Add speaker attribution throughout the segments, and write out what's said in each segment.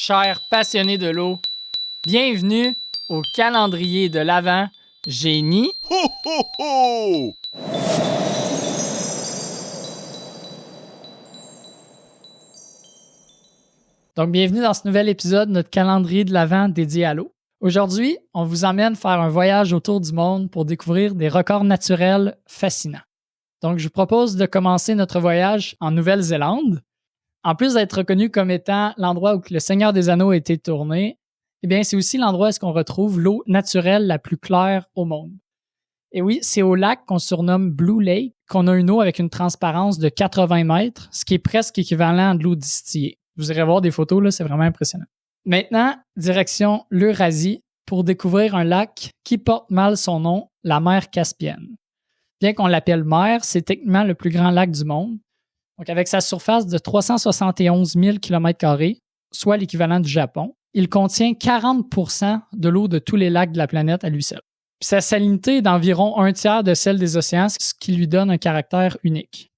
Speaker 1: chers passionnés de l'eau, bienvenue au calendrier de l'Avent Génie.
Speaker 2: Ho, ho, ho!
Speaker 1: Donc, bienvenue dans ce nouvel épisode de notre calendrier de l'Avent dédié à l'eau. Aujourd'hui, on vous emmène faire un voyage autour du monde pour découvrir des records naturels fascinants. Donc, je vous propose de commencer notre voyage en Nouvelle-Zélande. En plus d'être reconnu comme étant l'endroit où le Seigneur des Anneaux a été tourné, eh bien, c'est aussi l'endroit où est-ce qu'on retrouve l'eau naturelle la plus claire au monde. Et oui, c'est au lac qu'on surnomme Blue Lake qu'on a une eau avec une transparence de 80 mètres, ce qui est presque équivalent à de l'eau distillée. Vous irez voir des photos, là, c'est vraiment impressionnant. Maintenant, direction l'Eurasie pour découvrir un lac qui porte mal son nom, la mer Caspienne. Bien qu'on l'appelle mer, c'est techniquement le plus grand lac du monde. Donc, avec sa surface de 371 000 km², soit l'équivalent du Japon, il contient 40% de l'eau de tous les lacs de la planète à lui seul. Puis sa salinité est d'environ un tiers de celle des océans, ce qui lui donne un caractère unique.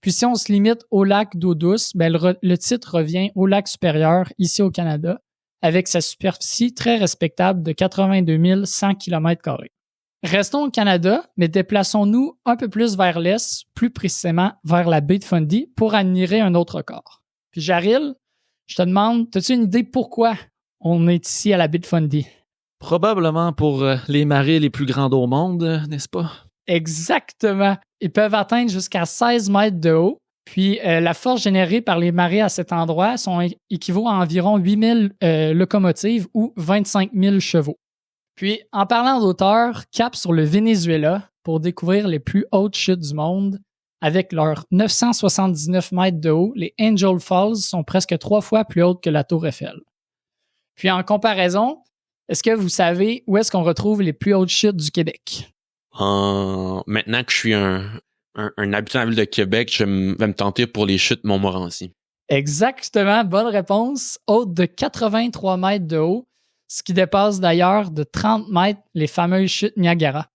Speaker 1: Puis si on se limite au lac d'eau douce, le titre revient au lac supérieur, ici au Canada, avec sa superficie très respectable de 82 100 km². Restons au Canada, mais déplaçons-nous un peu plus vers l'est, plus précisément vers la baie de Fundy, pour admirer un autre record. Puis Jaril, je te demande, as-tu une idée pourquoi on est ici à la baie de Fundy?
Speaker 3: Probablement pour les marées les plus grandes au monde, n'est-ce pas?
Speaker 1: Exactement. Ils peuvent atteindre jusqu'à 16 mètres de haut. Puis la force générée par les marées à cet endroit équivaut à environ 8000 locomotives ou 25 000 chevaux. Puis, en parlant d'auteur, cap sur le Venezuela pour découvrir les plus hautes chutes du monde. Avec leurs 979 mètres de haut, les Angel Falls sont presque 3 fois plus hautes que la Tour Eiffel. Puis, en comparaison, est-ce que vous savez où est-ce qu'on retrouve les plus hautes chutes du Québec?
Speaker 2: Maintenant que je suis un habitant de la ville de Québec, je vais me tenter pour les chutes Montmorency.
Speaker 1: Exactement, bonne réponse. Haute de 83 mètres de haut, ce qui dépasse d'ailleurs de 30 mètres les fameuses chutes Niagara.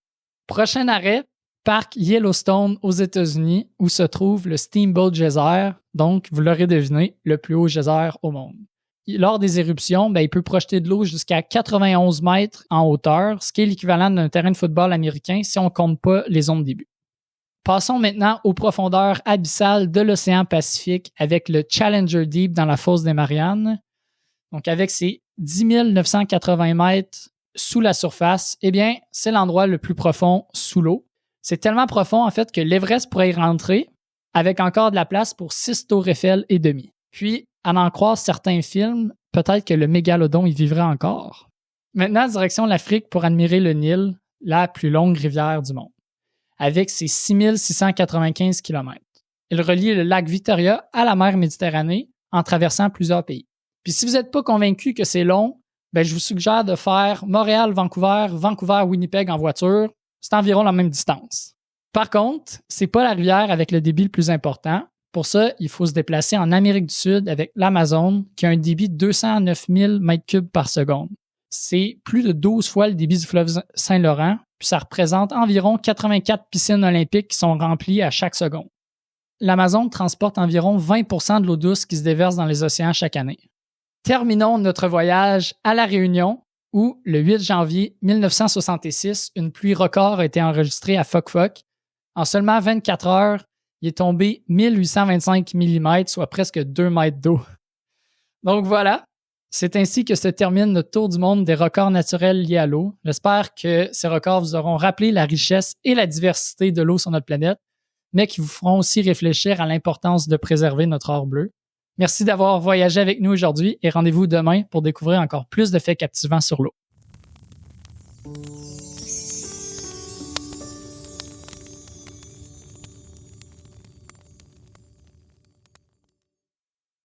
Speaker 1: Prochain arrêt, parc Yellowstone aux États-Unis, où se trouve le Steamboat Geyser, donc, vous l'aurez deviné, le plus haut geyser au monde. Lors des éruptions, il peut projeter de l'eau jusqu'à 91 mètres en hauteur, ce qui est l'équivalent d'un terrain de football américain si on ne compte pas les zones de début. Passons maintenant aux profondeurs abyssales de l'océan Pacifique avec le Challenger Deep dans la fosse des Mariannes. Donc, avec ses 10 980 mètres sous la surface, eh bien, c'est l'endroit le plus profond sous l'eau. C'est tellement profond, en fait, que l'Everest pourrait y rentrer avec encore de la place pour 6 tours Eiffel et demi. Puis, à en croire certains films, peut-être que le mégalodon y vivrait encore. Maintenant, direction l'Afrique pour admirer le Nil, la plus longue rivière du monde, avec ses 6695 km. Il relie le lac Victoria à la mer Méditerranée en traversant plusieurs pays. Puis si vous n'êtes pas convaincu que c'est long, je vous suggère de faire Montréal-Vancouver, Vancouver-Winnipeg en voiture. C'est environ la même distance. Par contre, c'est pas la rivière avec le débit le plus important. Pour ça, il faut se déplacer en Amérique du Sud avec l'Amazone qui a un débit de 209 000 m3 par seconde. C'est plus de 12 fois le débit du fleuve Saint-Laurent, puis ça représente environ 84 piscines olympiques qui sont remplies à chaque seconde. L'Amazone transporte environ 20% de l'eau douce qui se déverse dans les océans chaque année. Terminons notre voyage à La Réunion, où, le 8 janvier 1966, une pluie record a été enregistrée à Fok-Fok. En seulement 24 heures, il est tombé 1825 mm, soit presque 2 mètres d'eau. Donc voilà, c'est ainsi que se termine notre tour du monde des records naturels liés à l'eau. J'espère que ces records vous auront rappelé la richesse et la diversité de l'eau sur notre planète, mais qui vous feront aussi réfléchir à l'importance de préserver notre or bleu. Merci d'avoir voyagé avec nous aujourd'hui et rendez-vous demain pour découvrir encore plus de faits captivants sur l'eau.